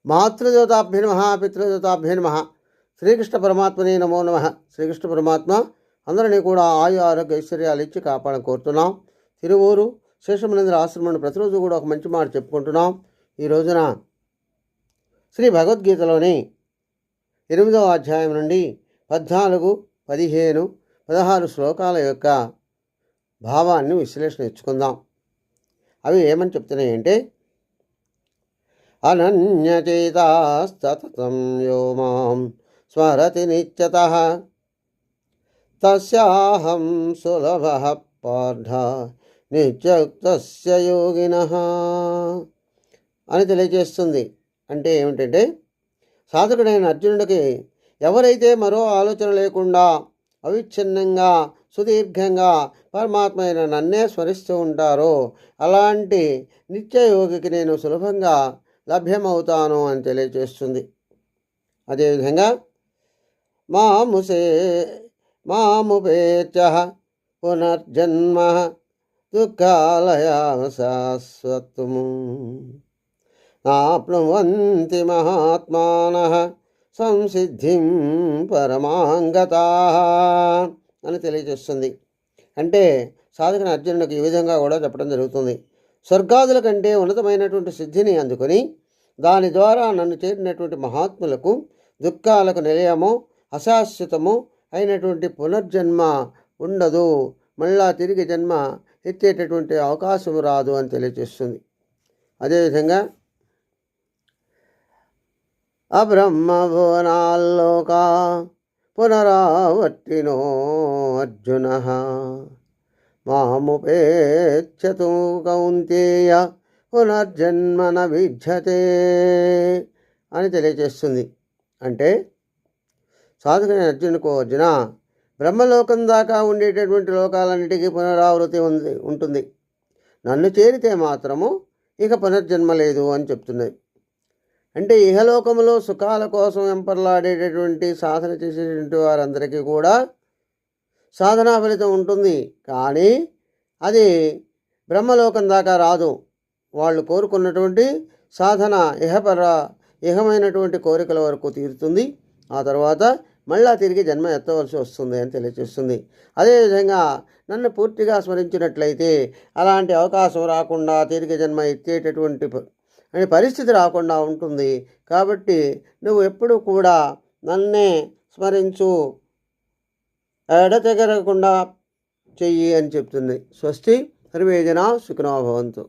మాతృదేవతాభ్యే నమః, పితృదేవతాభ్యే నమః. శ్రీకృష్ణ పరమాత్మనే నమో నమః. శ్రీకృష్ణ పరమాత్మ అందరినీ కూడా ఆయు ఆరోగ్య ఐశ్వర్యాలు ఇచ్చి కాపాడని కోరుతున్నాం. తిరువూరు శేషమనేంద్ర ఆశ్రమాన్ని ప్రతిరోజు కూడా ఒక మంచి మాట చెప్పుకుంటున్నాం. ఈ రోజున శ్రీ భగవద్గీతలోని 8వ అధ్యాయం నుండి 14, 15, 16 శ్లోకాల యొక్క భావాన్ని విశ్లేషణ ఇచ్చుకుందాం. అవి ఏమని చెప్తున్నాయంటే, అనన్యచేతాస్తతం యో మాం స్మరతి నిత్యతః తస్యాహం సులభః పార్థ నిత్యయుక్తస్య యోగినః అని తెలియజేస్తుంది. అంటే ఏమిటంటే, సాధకుడైన అర్జునుడికి ఎవరైతే మరో ఆలోచన లేకుండా అవిచ్ఛిన్నంగా సుదీర్ఘంగా పరమాత్మ అయిన నన్నే స్మరిస్తూ ఉంటారో అలాంటి నిత్యయోగికి నేను సులభంగా లభ్యమవుతాను అని తెలియజేస్తుంది. అదేవిధంగా మాముపేత్య పునర్జన్మ దుఃఖాలయ శాశ్వతము నాప్నువంతి మహాత్మానః సంసిద్ధిం పరమాంగతాః అని తెలియజేస్తుంది. అంటే సాధకుని అర్జునుడికి ఈ విధంగా కూడా చెప్పడం జరుగుతుంది. స్వర్గాదుల కంటే ఉన్నతమైనటువంటి సిద్ధిని అందుకొని దాని ద్వారా నన్ను చేరినటువంటి మహాత్ములకు దుఃఖాలకు నిలయము అశాశ్వతము అయినటువంటి పునర్జన్మ ఉండదు, మళ్ళా తిరిగి జన్మ ఎత్తేటటువంటి అవకాశం రాదు అని తెలియజేస్తుంది. అదేవిధంగా అబ్రహ్మభువనాల్లోకా పునరావర్తినో అర్జునః మాముపేత్యతు కౌంతేయ పునర్జన్మ న విద్యతే అని తెలియజేస్తుంది. అంటే సాధకుని అర్జునుకు, అర్జున, బ్రహ్మలోకం దాకా ఉండేటటువంటి లోకాలన్నిటికీ పునరావృతి ఉంటుంది. నన్ను చేరితే మాత్రము ఇక పునర్జన్మ లేదు అని చెప్తున్నది. అంటే ఇహలోకములో సుఖాల కోసం వెంపర్లాడేటటువంటి సాధన చేసేటువంటి వారందరికీ కూడా సాధనా ఫలితం ఉంటుంది, కానీ అది బ్రహ్మలోకం దాకా రాదు. వాళ్ళు కోరుకున్నటువంటి సాధన ఇహమైనటువంటి కోరికల వరకు తీరుతుంది. ఆ తర్వాత మళ్ళా తిరిగి జన్మ ఎత్తవలసి వస్తుంది అని తెలియజేస్తుంది. అదేవిధంగా నన్ను పూర్తిగా స్మరించినట్లయితే అలాంటి అవకాశం రాకుండా తిరిగి జన్మ ఎత్తేటటువంటి పరిస్థితి రాకుండా ఉంటుంది. కాబట్టి నువ్వు ఎప్పుడు కూడా నన్నే స్మరించు, ఎడతెగరకుండా చెయ్యి అని చెప్తుంది. స్వస్తి. సర్వే జనా సుఖినో భవంతు.